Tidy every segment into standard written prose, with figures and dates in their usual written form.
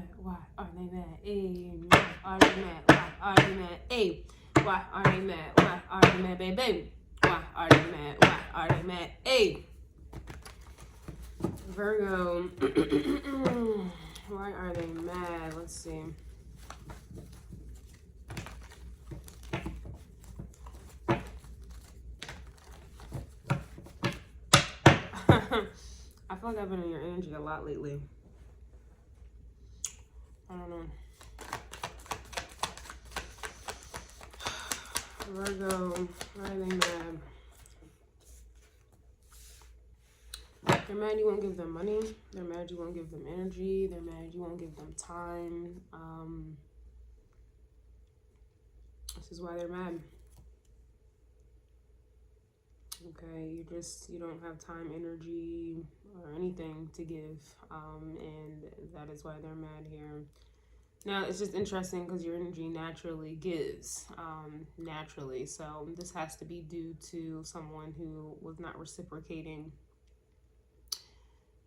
mad? Why are they mad? Hey, why are they mad? Why are they mad? Hey, why are they mad? Why are they mad, baby? Why are they mad? Why are they mad? Hey, Virgo. Why are they mad? Let's see. I feel like I've been in your energy a lot lately. I don't know. Virgo, why are they mad? They're mad you won't give them money. They're mad you won't give them energy. They're mad you won't give them time. This is why they're mad. Okay, you don't have time, energy, or anything to give, and that is why they're mad here. Now, it's just interesting because your energy naturally gives, naturally. So this has to be due to someone who was not reciprocating.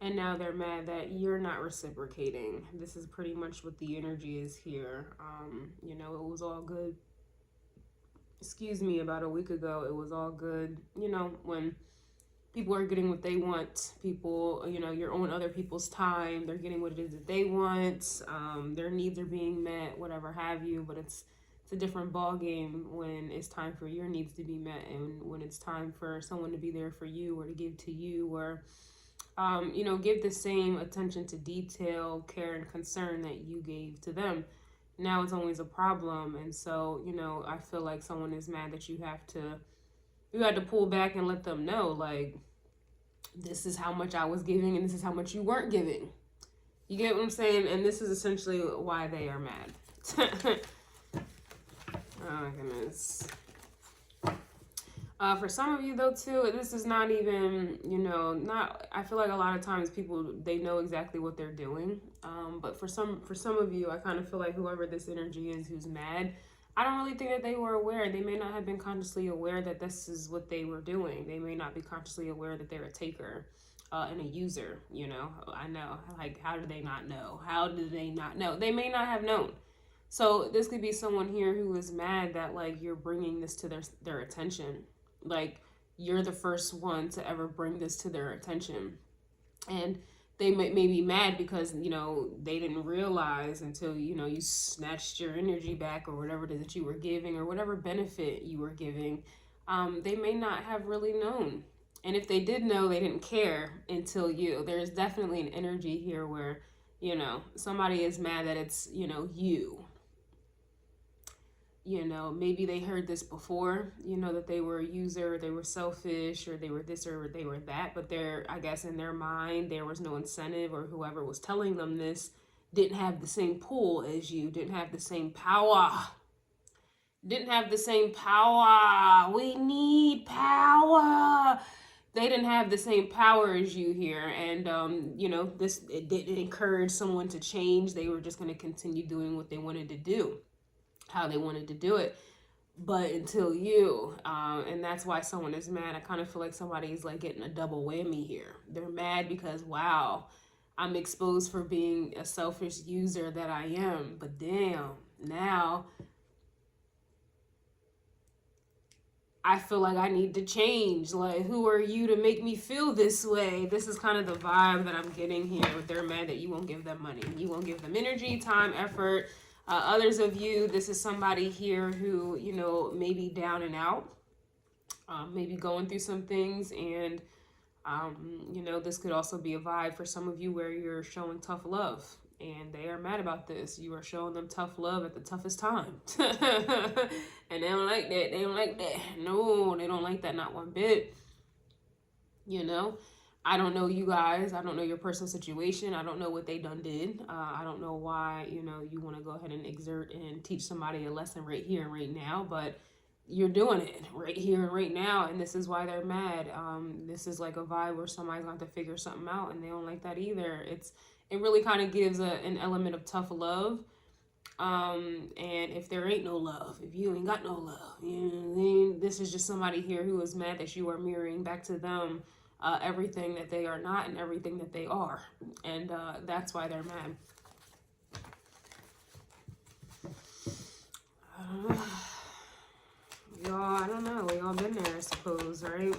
And now they're mad that you're not reciprocating. This is pretty much what the energy is here. You know, it was all good. Excuse me, about a week ago, it was all good. You know, when people are getting what they want, people, you know, you're on other people's time. They're getting what it is that they want. Their needs are being met, whatever have you. But it's a different ball game when it's time for your needs to be met, and when it's time for someone to be there for you or to give to you, or you know, give the same attention to detail, care, and concern that you gave to them. Now it's always a problem. And so, you know, I feel like someone is mad that you had to pull back and let them know, like, this is how much I was giving and this is how much you weren't giving. You get what I'm saying? And this is essentially why they are mad. Oh my goodness. For some of you though too, this is not even, you know, I feel like a lot of times people, they know exactly what they're doing. But for some of you, I kind of feel like whoever this energy is who's mad, I don't really think that they were aware. They may not have been consciously aware that this is what they were doing. They may not be consciously aware that they're a taker and a user, you know. I know, like, how do they not know? How do they not know? They may not have known. So this could be someone here who is mad that, like, you're bringing this to their attention. Like, you're the first one to ever bring this to their attention. And they may be mad because, you know, they didn't realize until, you know, you snatched your energy back or whatever it is that you were giving or whatever benefit you were giving. They may not have really known. And if they did know, they didn't care until you. There's definitely an energy here where, you know, somebody is mad that it's, you know, you. You know, maybe they heard this before, you know, that they were a user, they were selfish, or they were this or they were that. But I guess in their mind, there was no incentive, or whoever was telling them this didn't have the same pull as you, didn't have the same power. Didn't have the same power. We need power. They didn't have the same power as you here. And, you know, it didn't encourage someone to change. They were just going to continue doing what they wanted to do, how they wanted to do it. But until you, and that's why someone is mad. I kind of feel like somebody's like getting a double whammy here. They're mad because, wow, I'm exposed for being a selfish user that I am. But damn, now I feel like I need to change. Like, who are you to make me feel this way? This is kind of the vibe that I'm getting here. They're mad that you won't give them money. You won't give them energy, time, effort. Others of you, this is somebody here who, you know, may be down and out, maybe going through some things. And, you know, this could also be a vibe for some of you where you're showing tough love. And they are mad about this. You are showing them tough love at the toughest time. And they don't like that. They don't like that. No, they don't like that, not one bit. You know? I don't know you guys. I don't know your personal situation. I don't know what they done did. I don't know why, you know, you want to go ahead and exert and teach somebody a lesson right here and right now, but you're doing it right here and right now. And this is why they're mad. This is like a vibe where somebody's going to figure something out, and they don't like that either. It really kind of gives an element of tough love. And if there ain't no love, if you ain't got no love, you know, then this is just somebody here who is mad that you are mirroring back to them everything that they are not and everything that they are. And that's why they're mad. Y'all, I don't know. We all been there, I suppose, right?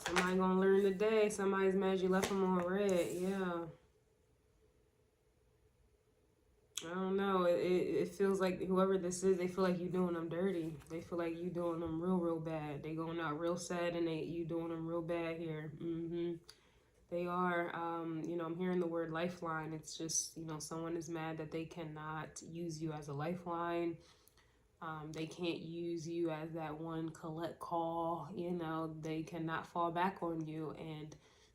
Somebody gonna learn today. Somebody's mad you left them on red. Yeah. I don't know. It feels like whoever this is, they feel like you doing them dirty. They feel like you doing them real bad. They going out real sad and you doing them real bad here. They are, you know, I'm hearing the word lifeline. It's just, you know, someone is mad that they cannot use you as a lifeline. They can't use you as that one collect call, you know, they cannot fall back on you. And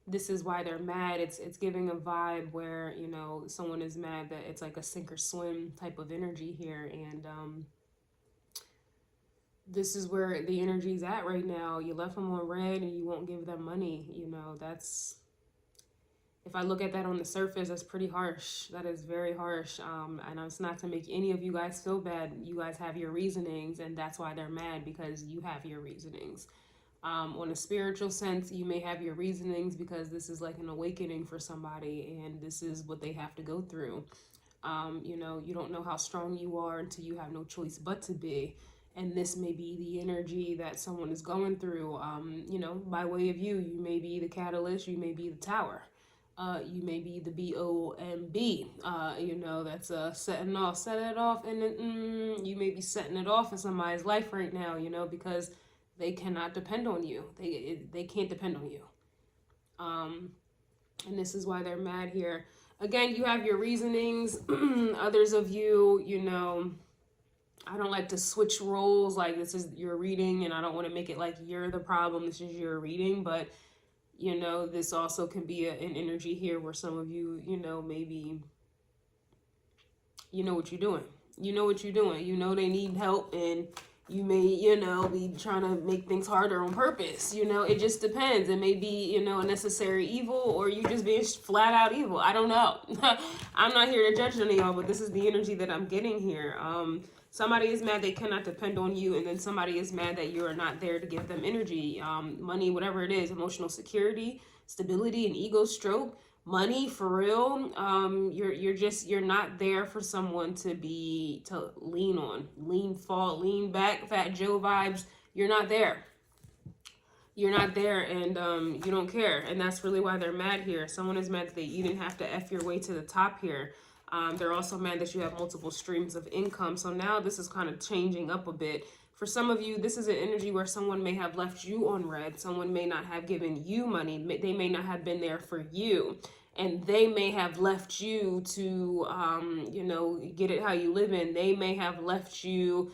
this is why they're mad. It's giving a vibe where, you know, someone is mad that it's like a sink or swim type of energy here. And this is where the energy is at right now. You left them on red and you won't give them money. You know, that's, if I look at that on the surface, that's pretty harsh. That is very harsh. And it's not to make any of you guys feel bad. You guys have your reasonings, and that's why they're mad, because you have your reasonings. On a spiritual sense, you may have your reasonings because this is like an awakening for somebody, and this is what they have to go through. You know, you don't know how strong you are until you have no choice but to be. And this may be the energy that someone is going through, you know, by way of you. You may be the catalyst, you may be the tower. You may be the BOMB, you know, that's set it off, and then you may be setting it off in somebody's life right now, you know, because they cannot depend on you. They can't depend on you. And this is why they're mad here. Again, you have your reasonings. Others of you, you know, I don't like to switch roles, like this is your reading, and I don't want to make it like you're the problem, this is your reading, but you know, this also can be an energy here where some of you, you know, maybe, you know what you're doing. You know what you're doing. You know they need help, and you may, you know, be trying to make things harder on purpose. You know, it just depends. It may be, you know, a necessary evil, or you just being flat out evil. I don't know. I'm not here to judge any of y'all, but this is the energy that I'm getting here. Somebody is mad they cannot depend on you, and then somebody is mad that you are not there to give them energy, money, whatever it is, emotional security, stability, an ego stroke, money for real. You're not there for someone to lean on, lean back, Fat Joe vibes. You're not there. You're not there, and you don't care, and that's really why they're mad here. Someone is mad that you didn't have to F your way to the top here. They're also mad that you have multiple streams of income. So now this is kind of changing up a bit. For some of you, this is an energy where someone may have left you on red. Someone may not have given you money. They may not have been there for you. And they may have left you to, you know, get it how you live in. They may have left you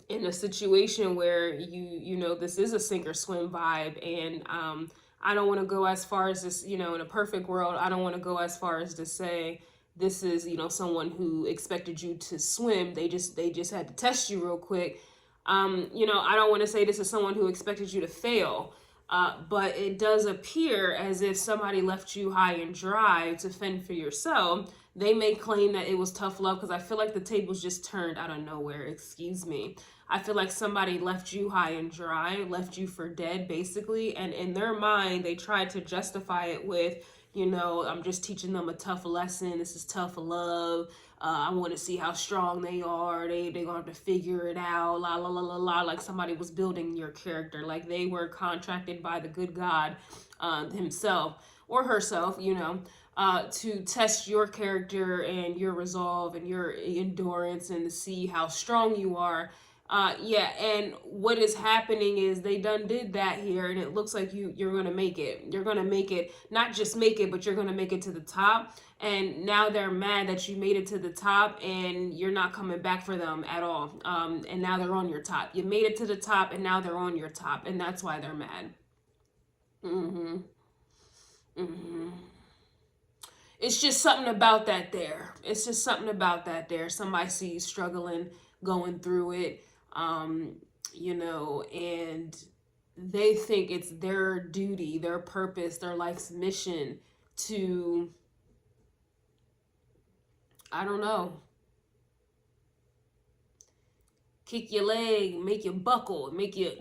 in a situation where you know, this is a sink or swim vibe. And I don't want to go as far as this, you know, in a perfect world, I don't want to go as far as to say this is, you know, someone who expected you to swim. They just had to test you real quick. You know, I don't want to say this is someone who expected you to fail. But it does appear as if somebody left you high and dry to fend for yourself. They may claim that it was tough love, because I feel like the tables just turned out of nowhere. Excuse me. I feel like somebody left you high and dry, left you for dead, basically. And in their mind, they tried to justify it with, you know, I'm just teaching them a tough lesson. This is tough love. I want to see how strong they are. They're going to have to figure it out. La, la, la, la, la. Like somebody was building your character. Like they were contracted by the good God himself or herself, you know, to test your character and your resolve and your endurance and to see how strong you are. Yeah, and what is happening is they done did that here, and it looks like you're going to make it. You're going to make it, not just make it, but you're going to make it to the top. And now they're mad that you made it to the top and you're not coming back for them at all. And now they're on your top. You made it to the top and now they're on your top, and that's why they're mad. It's just something about that there. It's just something about that there. Somebody sees struggling, going through it. You know, and they think it's their duty, their purpose, their life's mission to, I don't know, kick your leg, make you buckle, make you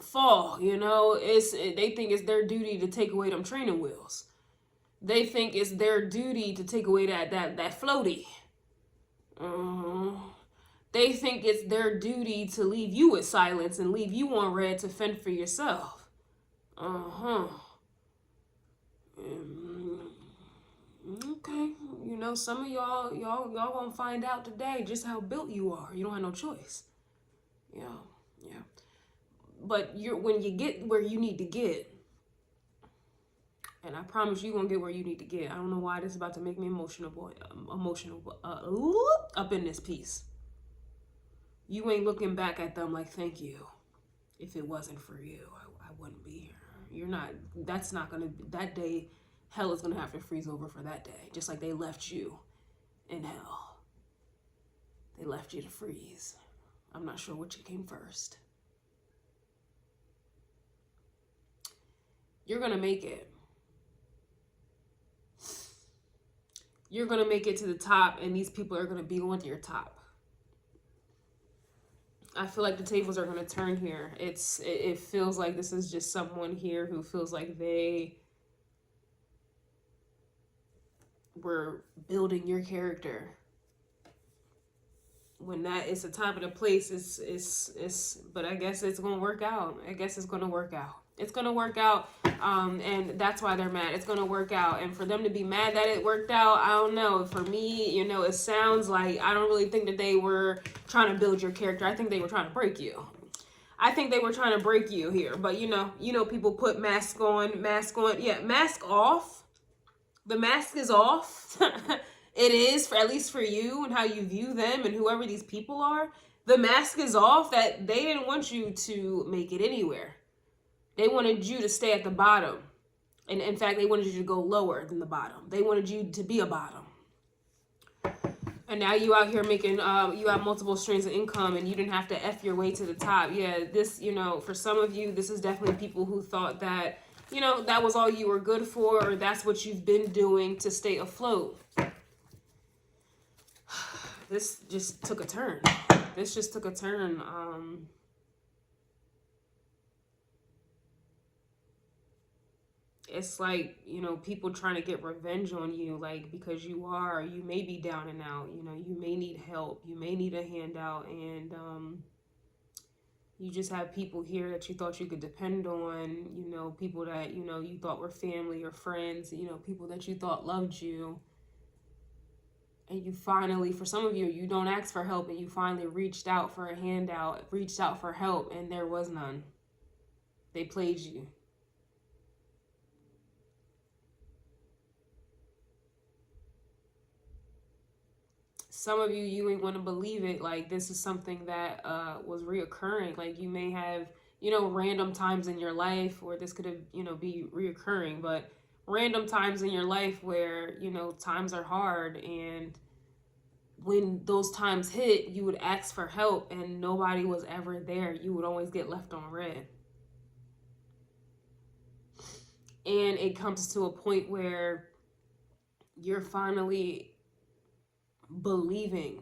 fall, you know. They think it's their duty to take away them training wheels. They think it's their duty to take away that floaty. They think it's their duty to leave you with silence and leave you on red to fend for yourself. Okay, you know, some of y'all gonna find out today just how built you are. You don't have no choice. Yeah. But when you get where you need to get, and I promise you're gonna get where you need to get. I don't know why this is about to make me emotional, up in this piece. You ain't looking back at them like, thank you. If it wasn't for you, I wouldn't be here. You're not, that's not gonna, that day, hell is gonna have to freeze over for that day. Just like they left you in hell. They left you to freeze. I'm not sure which came first. You're gonna make it. You're gonna make it to the top, and these people are gonna be on your top. I feel like the tables are gonna turn here. It feels like this is just someone here who feels like they were building your character. When that is the time and the place, but I guess it's gonna work out. I guess it's gonna work out. It's gonna work out, and that's why they're mad. It's gonna work out, and for them to be mad that it worked out, I don't know. For me, you know, it sounds like I don't really think that they were trying to build your character. I think they were trying to break you. I think they were trying to break you here. But you know, people put mask on. Yeah, mask off. The mask is off. It is, for at least for you and how you view them and whoever these people are. The mask is off. That they didn't want you to make it anywhere. They wanted you to stay at the bottom. And in fact, they wanted you to go lower than the bottom. They wanted you to be a bottom. And now you out here making, you have multiple streams of income and you didn't have to F your way to the top. Yeah, this, you know, for some of you, this is definitely people who thought that, you know, that was all you were good for, or that's what you've been doing to stay afloat. This just took a turn. This just took a turn. It's like, you know, people trying to get revenge on you, like, because you may be down and out, you know, you may need help, you may need a handout, and you just have people here that you thought you could depend on, you know, people that, you know, you thought were family or friends, you know, people that you thought loved you. And you finally, for some of you, you don't ask for help, and you finally reached out for a handout, reached out for help, and there was none. They played you. Some of you ain't want to believe it. Like, this is something that was reoccurring. Like, you may have, you know, random times in your life, or this could have, you know, be reoccurring, but random times in your life where, you know, times are hard, and when those times hit, you would ask for help and nobody was ever there. You would always get left on red. And it comes to a point where you're finally believing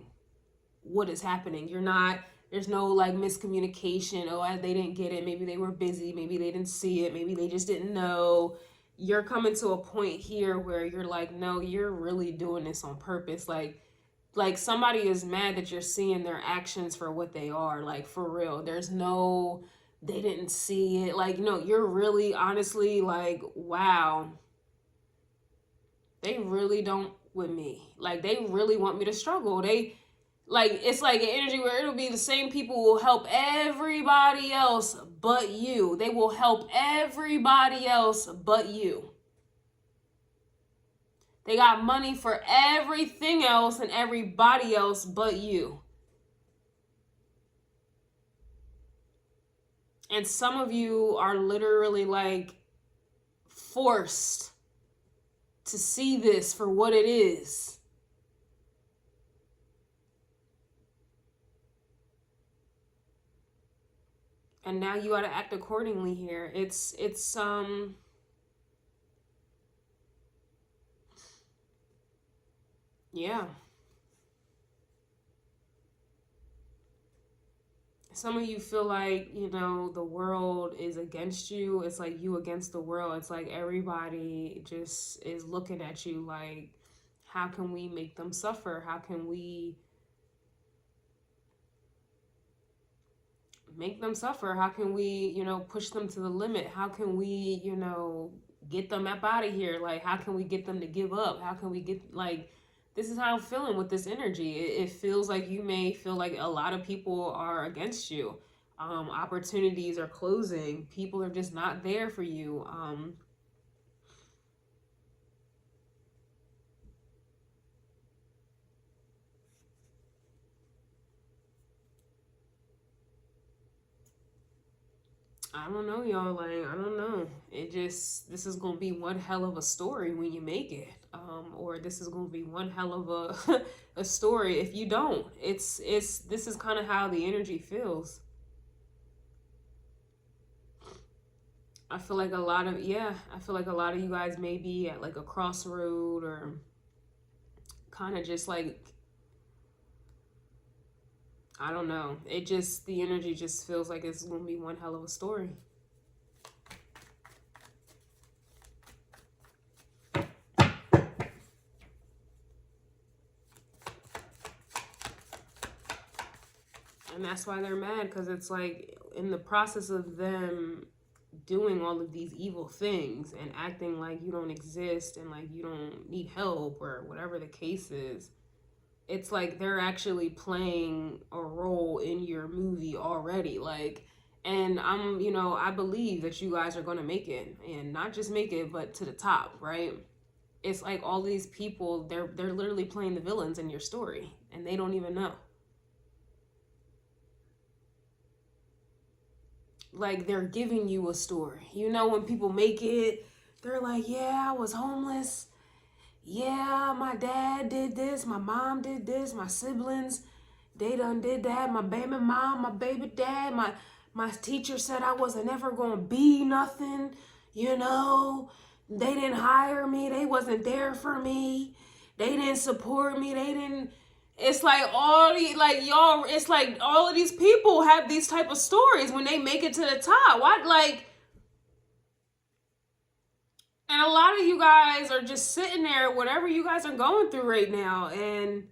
what is happening. You're not, there's no like miscommunication. Oh, they didn't get it. Maybe they were busy. Maybe they didn't see it. Maybe they just didn't know. You're coming to a point here where you're like, no, you're really doing this on purpose. Like somebody is mad that you're seeing their actions for what they are. Like, for real. There's no, they didn't see it. Like, no, you're really honestly like, wow, they really don't with me. Like, they really want me to struggle. They, like, it's like an energy where it'll be the same people who will help everybody else but you. They will help everybody else but you. They got money for everything else and everybody else but you. And some of you are literally like forced to see this for what it is. And now you got to act accordingly here. It's yeah. Some of you feel like, you know, the world is against you. It's like you against the world. It's like everybody just is looking at you like, how can we make them suffer? How can we make them suffer? How can we, you know, push them to the limit? How can we, you know, get them up out of here? Like, how can we get them to give up? How can we get, like, this is how I'm feeling with this energy. It feels like you may feel like a lot of people are against you. Opportunities are closing. People are just not there for you. I don't know, y'all. Like, I don't know. It just, this is gonna be one hell of a story when you make it, or this is gonna be one hell of a a story if you don't. It's this is kind of how the energy feels. I feel like a lot of, yeah, I feel like a lot of you guys may be at like a crossroad, or kind of just like, I don't know. It just, the energy just feels like it's going to be one hell of a story. And that's why they're mad, because it's like in the process of them doing all of these evil things and acting like you don't exist and like you don't need help or whatever the case is, it's like they're actually playing a role in your movie already. Like, and I'm, you know, I believe that you guys are going to make it, and not just make it, but to the top, right? It's like all these people, they're literally playing the villains in your story, and they don't even know. Like, they're giving you a story. You know, when people make it, they're like, yeah, I was homeless. Yeah, my dad did this. My mom did this. My siblings, they done did that. My baby mom, my baby dad, my teacher said I wasn't ever going to be nothing. You know, they didn't hire me. They wasn't there for me. They didn't support me. They didn't. It's like all the, like, y'all, it's like all of these people have these type of stories when they make it to the top. Why, like, and a lot of you guys are just sitting there, whatever you guys are going through right now, and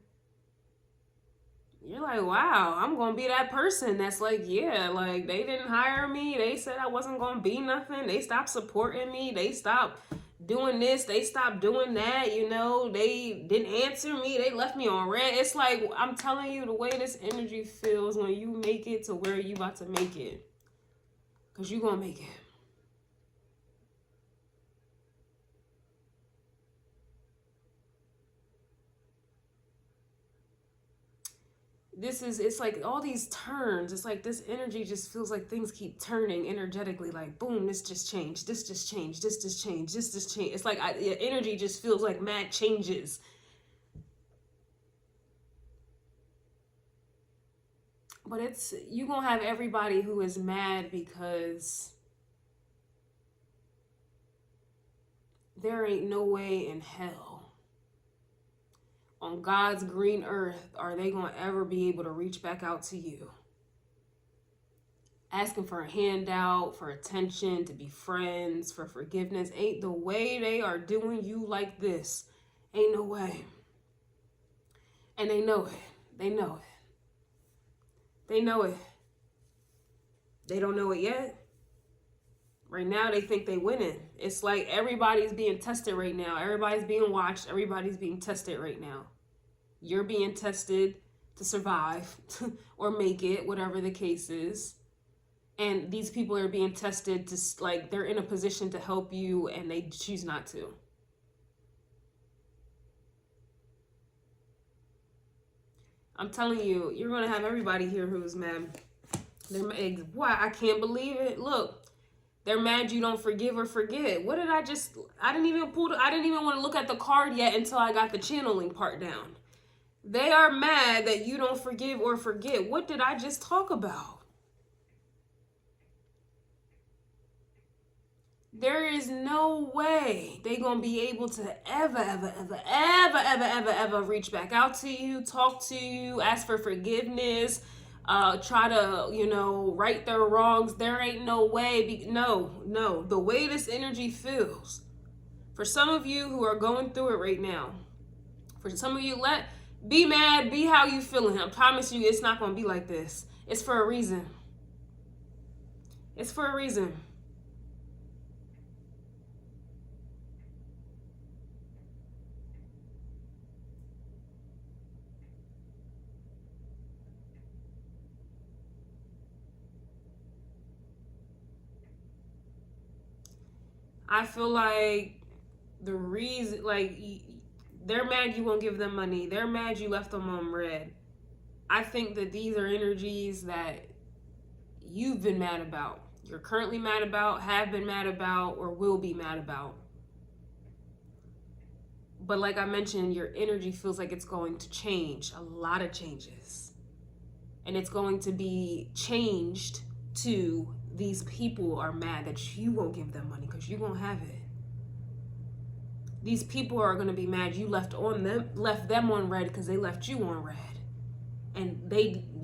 you're like, wow, I'm going to be that person that's like, yeah, like, they didn't hire me. They said I wasn't going to be nothing. They stopped supporting me. They stopped doing this. They stopped doing that. You know, they didn't answer me. They left me on red. It's like, I'm telling you, the way this energy feels when you make it to where you about to make it. Because you're going to make it. This is, it's like all these turns. It's like this energy just feels like things keep turning energetically. Like, boom, this just changed. This just changed. This just changed. This just changed. It's like energy just feels like mad changes. But it's, you're going to have everybody who is mad because there ain't no way in hell on God's green earth are they going to ever be able to reach back out to you, asking for a handout, for attention, to be friends, for forgiveness. Ain't the way they are doing you like this. Ain't no way. And they know it. They know it. They know it. They don't know it yet. Right now, they think they winning. It's like everybody's being tested right now. Everybody's being watched. Everybody's being tested right now. You're being tested to survive or make it, whatever the case is. And these people are being tested to, like, they're in a position to help you and they choose not to. I'm telling you, you're going to have everybody here who's mad. They're mad. Why? I can't believe it. Look. They're mad you don't forgive or forget. What did I just, I didn't even want to look at the card yet until I got the channeling part down. They are mad that you don't forgive or forget. What did I just talk about? There is no way they gonna be able to ever reach back out to you, talk to you, ask for forgiveness, try to, you know, right their wrongs. There ain't no way. No. The way this energy feels, for some of you who are going through it right now, for some of you, be mad, be how you feeling. I promise you, it's not going to be like this. It's for a reason. It's for a reason. I feel like the reason, like, they're mad you won't give them money. They're mad you left them on red. I think that these are energies that you've been mad about. You're currently mad about, have been mad about, or will be mad about. But like I mentioned, your energy feels like it's going to change. A lot of changes. And it's going to be changed to these people are mad that you won't give them money because you won't have it. These people are going to be mad you left them on red because they left you on red. And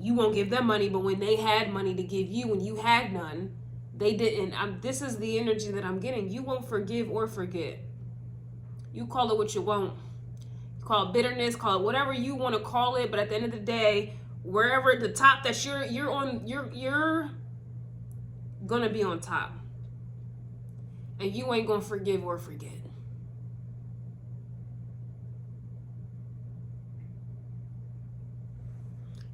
you won't give them money, but when they had money to give you, when you had none, they didn't. This is the energy that I'm getting. You won't forgive or forget. You call it what you want. Call it bitterness, call it whatever you want to call it, but at the end of the day, wherever at the top that you're on, you're gonna be on top. And you ain't gonna forgive or forget.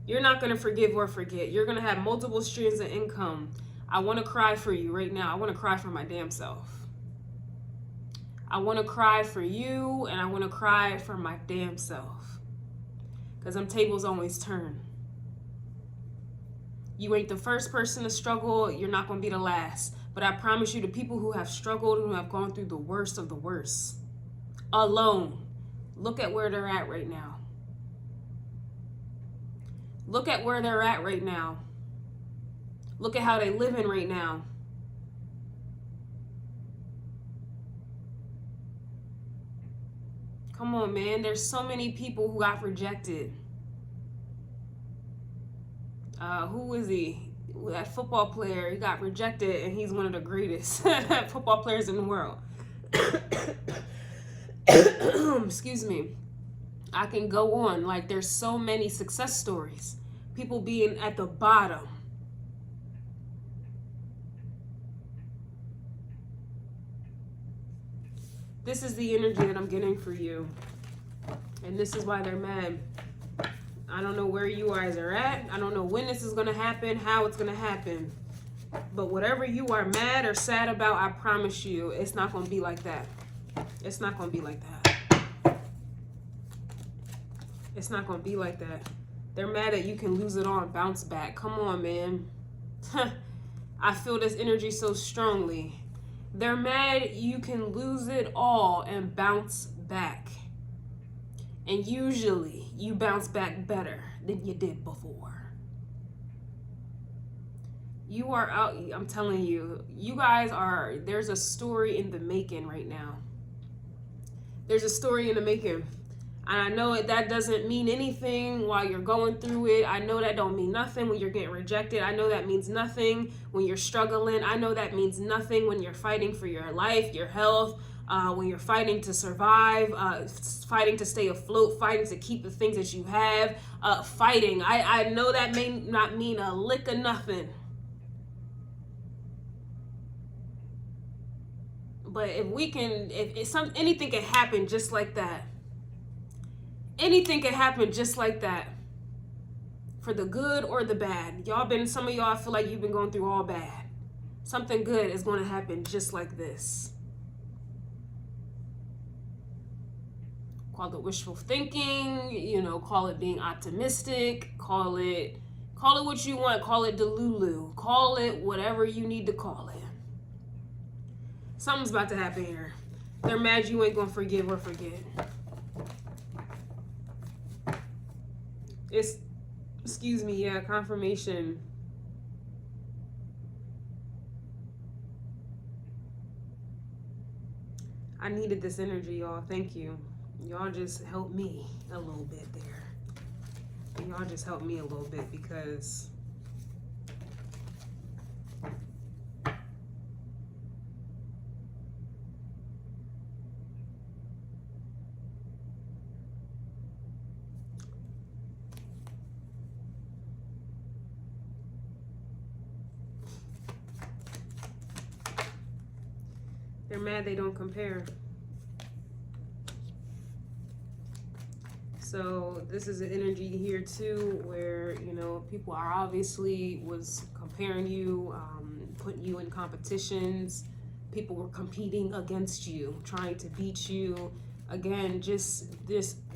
You're not going to forgive or forget. You're going to have multiple streams of income. I want to cry for you right now. I want to cry for my damn self. I want to cry for you, and I want to cry for my damn self. Because them tables always turn. You ain't the first person to struggle. You're not going to be the last. But I promise you, the people who have struggled, who have gone through the worst of the worst, alone, look at where they're at right now. Look at where they're at right now. Look at how they living right now. Come on, man. There's so many people who got rejected. Who is he? That football player. He got rejected, and he's one of the greatest football players in the world. Excuse me. I can go on. Like, there's so many success stories. People being at the bottom. This is the energy that I'm getting for you. And this is why they're mad. I don't know where you guys are at. I don't know when this is going to happen, how it's going to happen. But whatever you are mad or sad about, I promise you, it's not going to be like that. It's not going to be like that. It's not going to be like that. They're mad that you can lose it all and bounce back. Come on, man. I feel this energy so strongly. They're mad you can lose it all and bounce back. And usually you bounce back better than you did before. You are out. I'm telling you, you guys are, there's a story in the making right now. There's a story in the making. And I know that doesn't mean anything while you're going through it. I know that don't mean nothing when you're getting rejected. I know that means nothing when you're struggling. I know that means nothing when you're fighting for your life, your health, when you're fighting to survive, fighting to stay afloat, fighting to keep the things that you have, fighting. I know that may not mean a lick of nothing. But if we can, anything can happen just like that. Anything can happen just like that. For the good or the bad. Some of y'all feel like you've been going through all bad. Something good is going to happen just like this. Call it wishful thinking, call it being optimistic, call it what you want, call it delulu, call it whatever you need to call it. Something's about to happen here. They're mad you ain't going to forgive or forget. Confirmation. I needed this energy, y'all. Thank you. Y'all just helped me a little bit there. Y'all just helped me a little bit because They're mad they don't compare. So this is an energy here too, where, you know, people are obviously was comparing you, putting you in competitions. People were competing against you, trying to beat you. Again, just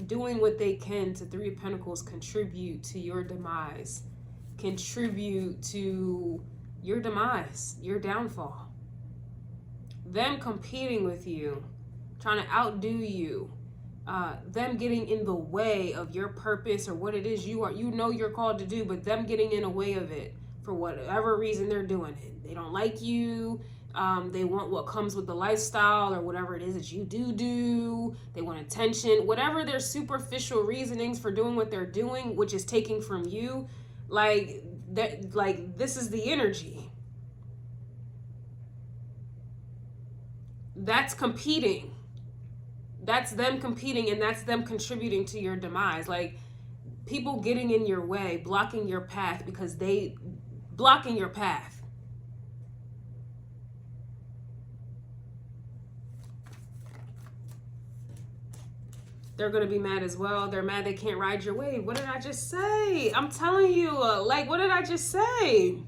doing what they can to Three of Pentacles contribute to your demise, contribute to your demise, your downfall. Them competing with you, trying to outdo you, them getting in the way of your purpose or what it is you know you're called to do, but them getting in the way of it for whatever reason they're doing it. They don't like you. They want what comes with the lifestyle or whatever it is that you do. They want attention, whatever their superficial reasonings for doing what they're doing, which is taking from you. Like that, like this is the energy. That's competing. That's them competing, and that's them contributing to your demise. Like people getting in your way, blocking your path because they blocking your path. They're going to be mad as well. They're mad they can't ride your wave. What did I just say? I'm telling you, like, what did I just say?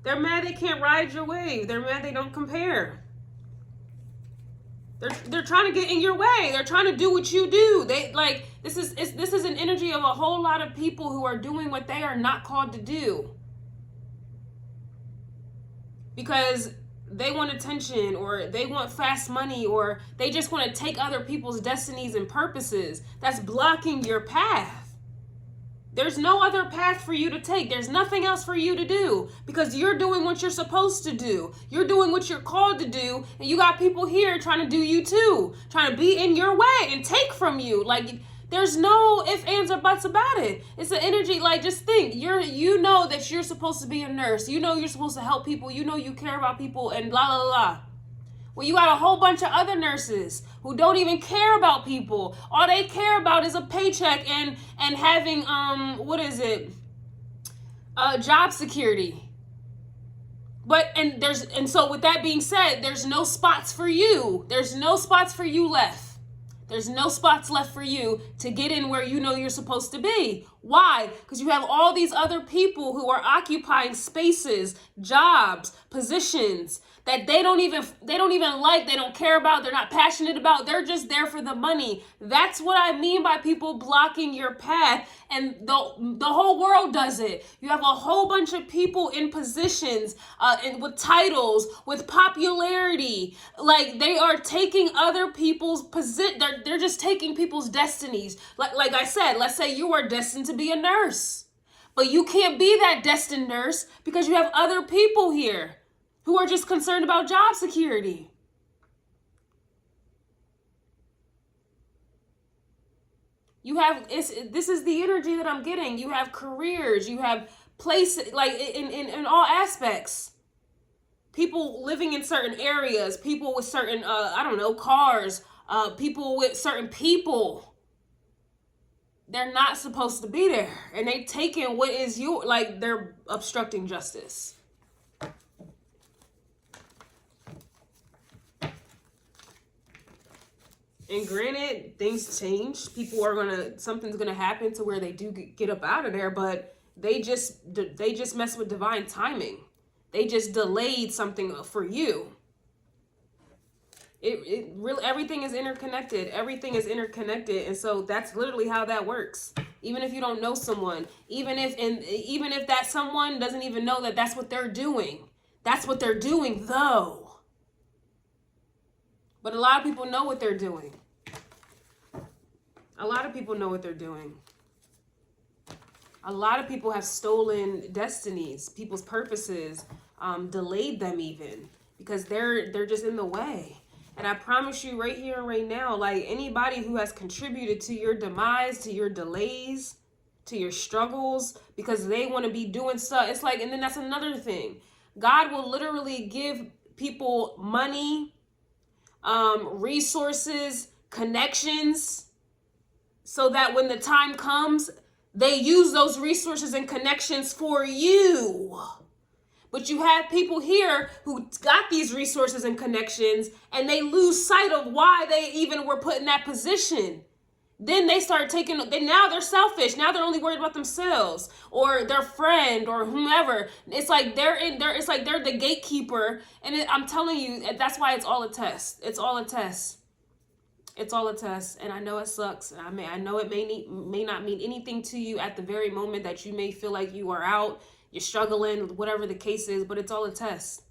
They're mad they can't ride your wave. They're mad they don't compare. They're trying to get in your way. They're trying to do what you do. They like this is an energy of a whole lot of people who are doing what they are not called to do. Because they want attention, or they want fast money, or they just want to take other people's destinies and purposes. That's blocking your path. There's no other path for you to take. There's nothing else for you to do because you're doing what you're supposed to do. You're doing what you're called to do, and you got people here trying to do you too, trying to be in your way and take from you. Like there's no ifs, ands, or buts about it. It's an energy, like just think, you know that you're supposed to be a nurse. You know you're supposed to help people. You know you care about people and la la la. Well, you got a whole bunch of other nurses who don't even care about people. All they care about is a paycheck and having job security. So with that being said, there's no spots for you. There's no spots for you left. There's no spots left for you to get in where you know you're supposed to be. Why? Because you have all these other people who are occupying spaces, jobs, positions that they don't even like, they don't care about, they're not passionate about, they're just there for the money. That's what I mean by people blocking your path, and the whole world does it. You have a whole bunch of people in positions, and with titles, with popularity, like they are taking other people's they're just taking people's destinies. Like I said, let's say you are destined to be a nurse, but you can't be that destined nurse because you have other people here who are just concerned about job security. You have, this is the energy that I'm getting. You have careers, you have places, like in all aspects. People living in certain areas, people with certain, cars, people with certain people. They're not supposed to be there. And they taking what is they're obstructing justice. And granted, things change. Something's gonna happen to where they do get up out of there, but they just mess with divine timing. They just delayed something for you. It really, everything is interconnected. Everything is interconnected, and so that's literally how that works. Even if you don't know someone, even if that someone doesn't even know that that's what they're doing. That's what they're doing, though. But a lot of people know what they're doing. A lot of people know what they're doing. A lot of people have stolen destinies, people's purposes, delayed them even because they're just in the way. And I promise you right here and right now, like anybody who has contributed to your demise, to your delays, to your struggles, because they want to be doing stuff. It's like, and then that's another thing. God will literally give people money, resources, connections, so that when the time comes, they use those resources and connections for you. But you have people here who got these resources and connections, and they lose sight of why they even were put in that position. Then they start taking, now they're selfish. Now they're only worried about themselves or their friend or whomever. It's like it's like they're the gatekeeper. And I'm telling you, that's why it's all a test. It's all a test. It's all a test. And I know it sucks. I know it may not mean anything to you at the very moment that you may feel like you are out, you're struggling, whatever the case is, but it's all a test.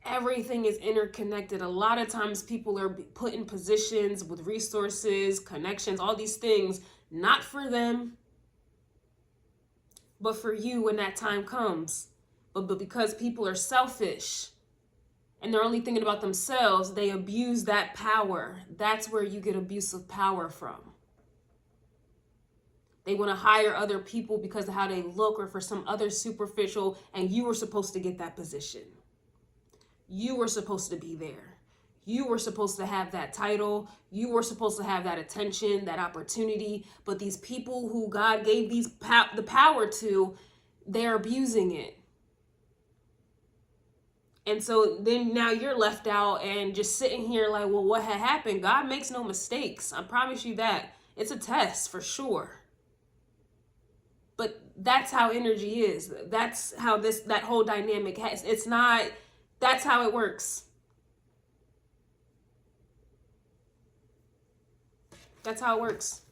Everything is interconnected. A lot of times people are put in positions with resources, connections, all these things, not for them, but for you when that time comes. But because people are selfish and they're only thinking about themselves, they abuse that power. That's where you get abuse of power from. They want to hire other people because of how they look or for some other superficial, and you were supposed to get that position. You were supposed to be there. You were supposed to have that title. You were supposed to have that attention, that opportunity. But these people who God gave the power to, they're abusing it. And so then now you're left out and just sitting here like, well, what had happened? God makes no mistakes. I promise you that. It's a test for sure. But that's how energy is. That's how that whole dynamic has. It's not. That's how it works. That's how it works.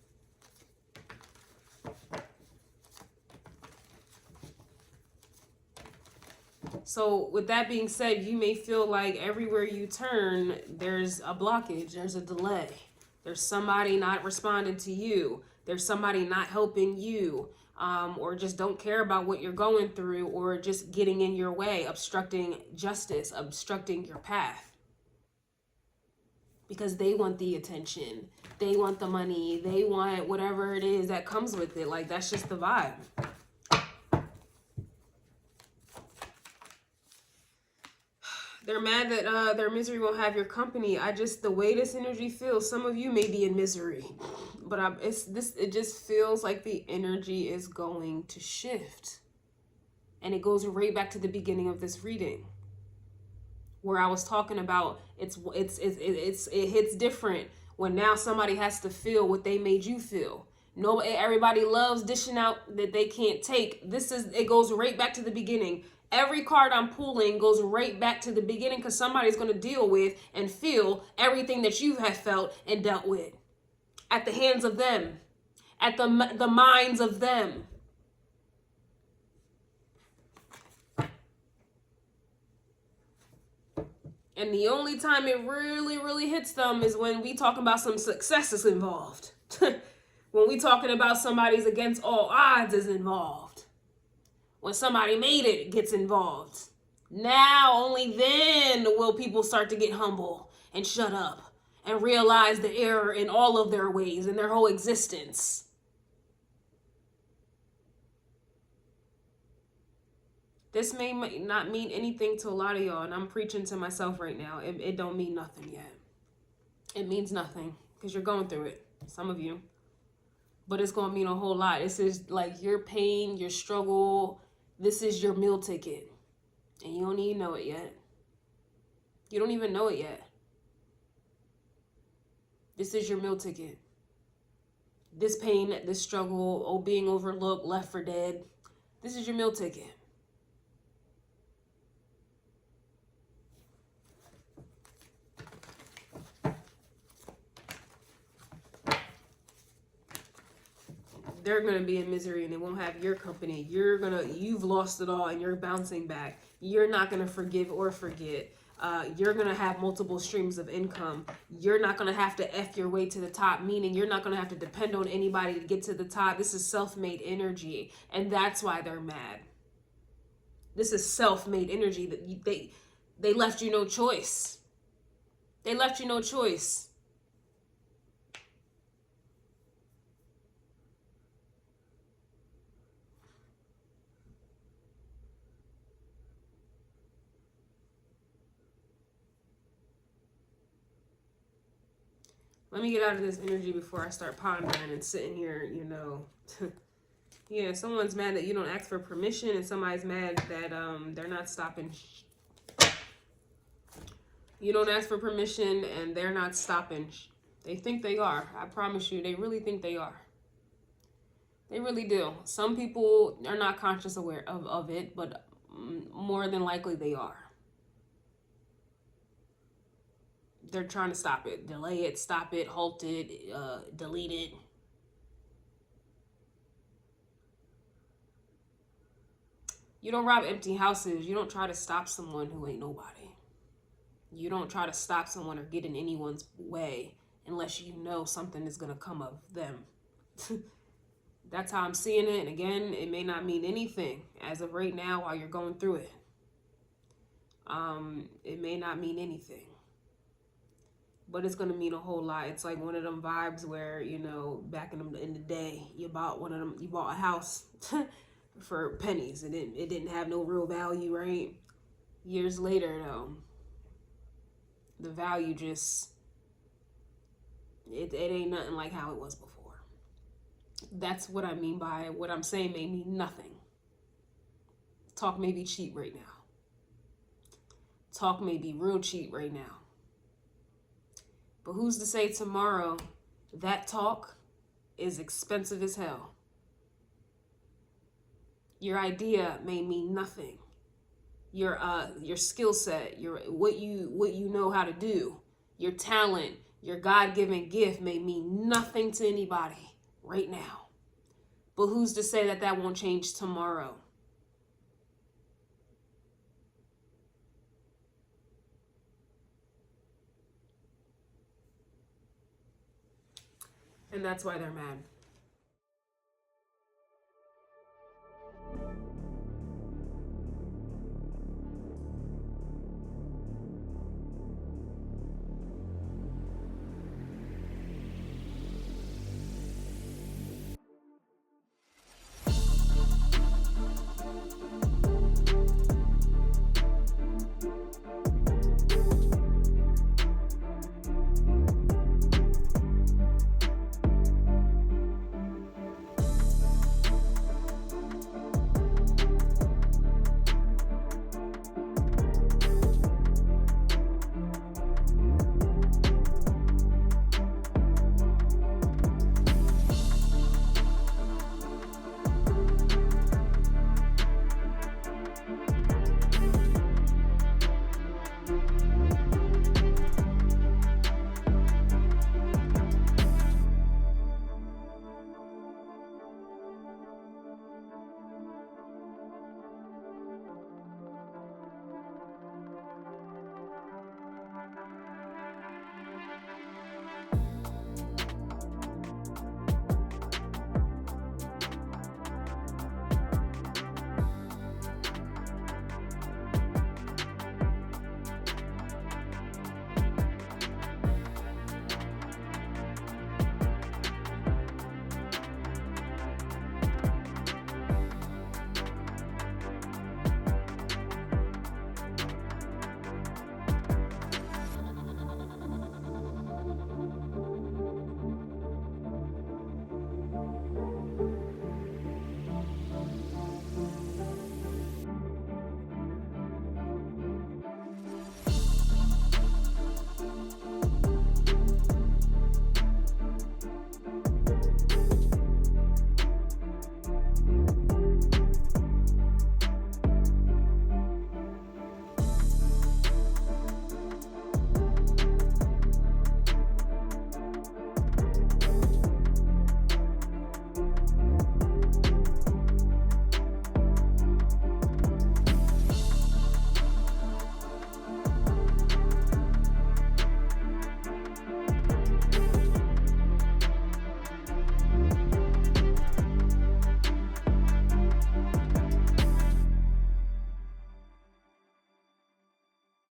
So with that being said, you may feel like everywhere you turn, there's a blockage, there's a delay. There's somebody not responding to you. There's somebody not helping you. Or just don't care about what you're going through, or just getting in your way, obstructing justice, obstructing your path. Because they want the attention, they want the money, they want whatever it is that comes with it. Like, that's just the vibe. They're mad that their misery won't have your company. The way this energy feels, some of you may be in misery, but it just feels like the energy is going to shift. And it goes right back to the beginning of this reading, where I was talking about it hits different when now somebody has to feel what they made you feel. Everybody loves dishing out that they can't take. It goes right back to the beginning. Every card I'm pulling goes right back to the beginning, because somebody's going to deal with and feel everything that you have felt and dealt with at the hands of them, at the minds of them. And the only time it really, really hits them is when we talking about some successes involved. When we talking about somebody's against all odds is involved. When somebody made it gets involved. Now, only then will people start to get humble and shut up and realize the error in all of their ways and their whole existence. This may not mean anything to a lot of y'all, and I'm preaching to myself right now. It don't mean nothing yet. It means nothing because you're going through it, some of you. But it's going to mean a whole lot. This is like your pain, your struggle. This is your meal ticket. And you don't even know it yet. You don't even know it yet. This is your meal ticket. This pain, this struggle, being overlooked, left for dead. This is your meal ticket. They're going to be in misery and they won't have your company. You've lost it all and you're bouncing back. You're not going to forgive or forget. You're going to have multiple streams of income. You're not going to have to F your way to the top, meaning you're not going to have to depend on anybody to get to the top. This is self-made energy. And that's why they're mad. This is self-made energy that they left you no choice. They left you no choice. Let me get out of this energy before I start pondering and sitting here, Yeah, someone's mad that you don't ask for permission, and somebody's mad that they're not stopping. You don't ask for permission, and they're not stopping. They think they are. I promise you, they really think they are. They really do. Some people are not conscious aware of it, but more than likely they are. They're trying to stop it, delay it, stop it, halt it, delete it. You don't rob empty houses. You don't try to stop someone who ain't nobody. You don't try to stop someone or get in anyone's way unless you know something is going to come of them. That's how I'm seeing it. And again, it may not mean anything as of right now while you're going through it. It may not mean anything. But it's going to mean a whole lot. It's like one of them vibes where, you know, back in the day, you bought a house for pennies, and it didn't have no real value, right? Years later, though, the value just, it ain't nothing like how it was before. That's what I mean by what I'm saying may mean nothing. Talk may be cheap right now. Talk may be real cheap right now. But who's to say tomorrow that talk is expensive as hell? Your idea may mean nothing. Your skill set, what you know how to do, your talent, your God-given gift may mean nothing to anybody right now. But who's to say that that won't change tomorrow? And that's why they're mad.